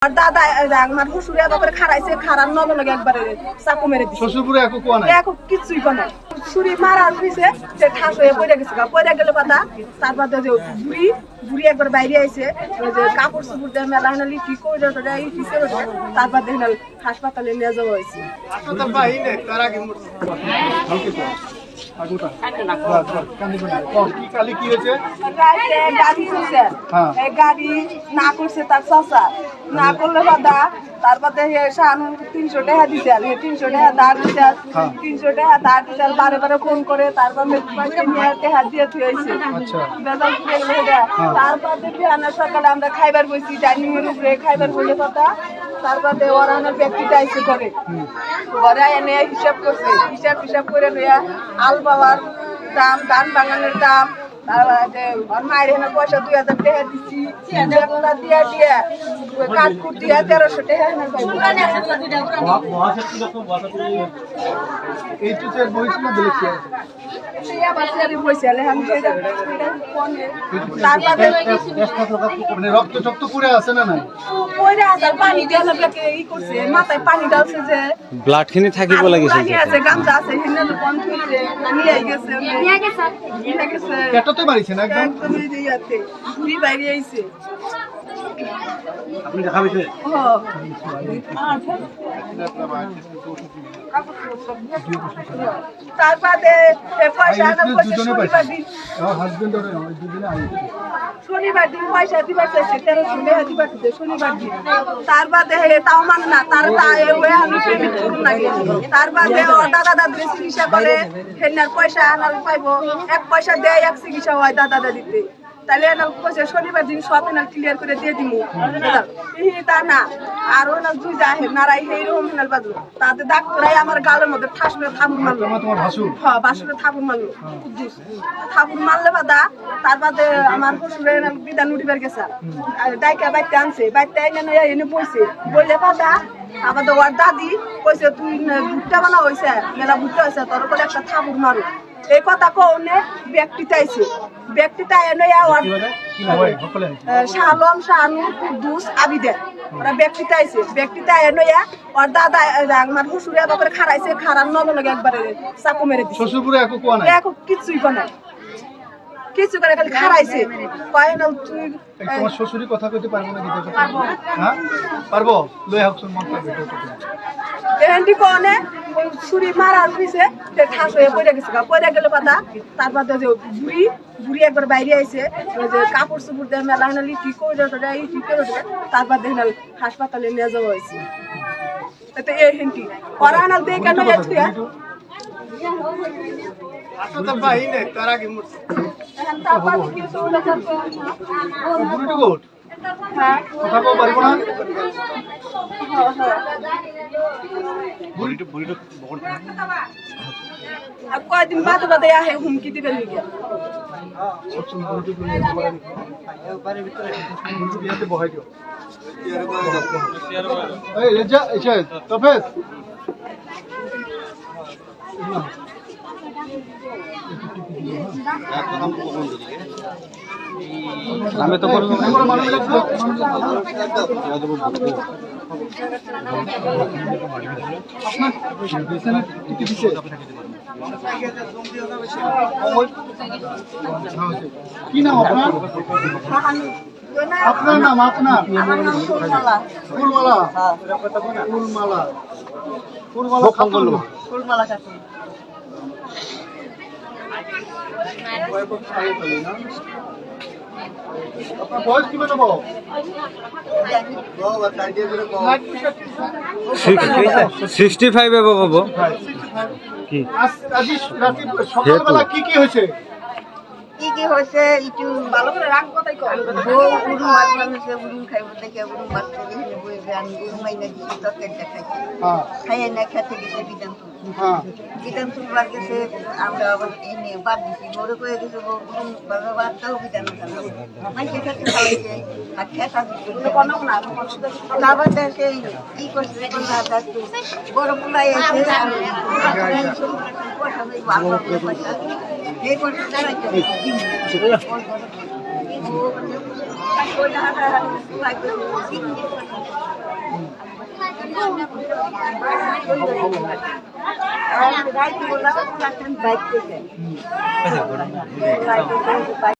দাদা আমার শ্বশুরে একবারে খারাইছে, খারাপ নলে লাগে একবারে চাকু মেরে দিছে। শ্বশুরপুরে এখন কোয়া নাই, এখন কিছুই কোনা ছুরি মারা হইছে, সে ঠাস হয়ে পড়ে গেছে, পড়ে গেলে পাতা তারপর যে বুড়ি বুড়ি একবার বাইরে আইছে, ওই যে কাপড় চুপড় দিয়ে মেলা হানালি কি করে তারপর দেখেন হাসপাতালে নিয়ে যাওয়া হয়েছে। গাড়ি না করছে তার চাচা, না করলে বাদা তারপর 300 টাকা দিছে, 300 টাকা ধার দিছে, 300 টাকা ধার দিছে, বারে বারে ফোন করে তারপর টাকা দিয়ে থুয়েছে। তারপর দেখি আনার সকালে আমরা খাইবার বসছি ডাইনিং এর উপরে, খাইবার বলে কথা তারপরে ওরা ব্যক্তিটা এসে করে ঘরে এনে হিসাব করছে, হিসাব করে লইয়া আল বাবার দাম, ধান বাগানের দাম, মায়ের এনে পয়সা 2000 টাকা দিচ্ছি, দিয়ে কাঠকুট দিয়ে 1300 টাকা রক্ত টক্ত পড়ে আছে না নাই? পানি দিয়ে ই করছে, মাথায় পানি ডালছে, যে ব্লাড খিনি থাকিব লাগিছে, গামছা আছে নিয়ে গেছে, পেটতে মারিছে না একদম? বাইরে আইছে। আপনি দেখা পাইছে? তারপরে শনিবার দিন পয়সা দিবার চাইছে, 1300 টাকা দিবার চাইছে শনিবার দিন। তারপরে তাও মানে না, তারপরে দাদা দাদি চিকিৎসা করে, হেনার পয়সা আনার পাইবো, 1 পয়সা দেয় 1 চিকিৎসা হয় দাদা দাদিতে, তাহলে পয়সা শনিবার দিন সব এনার ক্লিয়ার করে দিয়ে দিব। তা না আর ওই দুই যায় নারাই সেইরকম হেনার বাজলো, তাতে ডাক্তারাই আমার গালের মধ্যে ঠাস করে থাপুর মারলো। হ্যাঁ, বাসুরে থাপুর মারলো, থাপুর মারলে বাদা তারপরে আমার শ্বশুরে বিধান উঠিবার গেছে, ডাইকা বাইতে আনছে, বাইতে এনে বইছে, বললে বাদা আমাদের ওর দাদি কইছে তুই ভুট্টা বানা হয়েছে, মেলা ভুট্টা হয়েছে, তোর উপরে একটা থাপুর মারো। এই কথা কনে ব্যক্তিটা আইছে, ব্যক্তিটা এনে শালম শাহানুর কুদ্দুস আবিদের, ওরা ব্যক্তিটা আইছে, ব্যক্তিটা এনে ওর দাদা আমার শ্বশুরে একবারে খারাইছে, খারাপ নলে লাগে একবারে চাকু মেরে দিছে। শ্বশুরপুরে এখন কোয়া নাই, এখন কিছুই কোনা কিছু করে খালি খারাইছে। কয় না তুই তোমার শ্বশুরি কথা কইতে পারবো না? দিতে হ্যাঁ পারবো, লই হোক মন পাবে এন্টি কোনে ছুরি মারা হইছে, সে ঠাস হয়ে পড়ে গেছে, পড়ে গেলে পাতা তারপর যে বুড়ি বুড়ি একবার বাইরে আইছে, ওই যে কাপড় চুপড় দিয়ে মেলা হানালি কি করে তারপর দেখেন হাসপাতালে নিয়ে যাওয়া হয়েছে। এই হেন্টি ওরা আনাল দিয়ে কেন যাচ্ছে কয়দিন বাদে বাদে আহে হুমকি দিবেন আমি তো কি নাম আপনার? আপনার নাম? আপনার ফুলমালা। ফুলমালা, ফুলমালা, ফুলমালা খাতুন, ফুলমালা খাতুন। আপনার বয়স কি বানাবো? 65 এ বাবু কি সকালবেলা কি কি হয়েছে? কি হয়েছে একটু ভালো করে রাগ কথাই কও। উড়ুম মাছ উড়ুম খাইব দেখে উড়ুম মাছ আমি উড়ুম মাইনা দিচ্ছি তরকারিটা খাইছি, খাইয়ে না খেতে গেছে বিধান তুলবার গেছে, আমরা আবার এনে বাদ দিচ্ছি, মরে করে গেছে উড়ুম বাচ্চাও বিধান মাইকে খেতে খাওয়াইছে আর খেতা আবার দেখে কি করছে বড় পোলাই আছে পয়সা এই করছে দাঁড়াইতে বাইক থেকে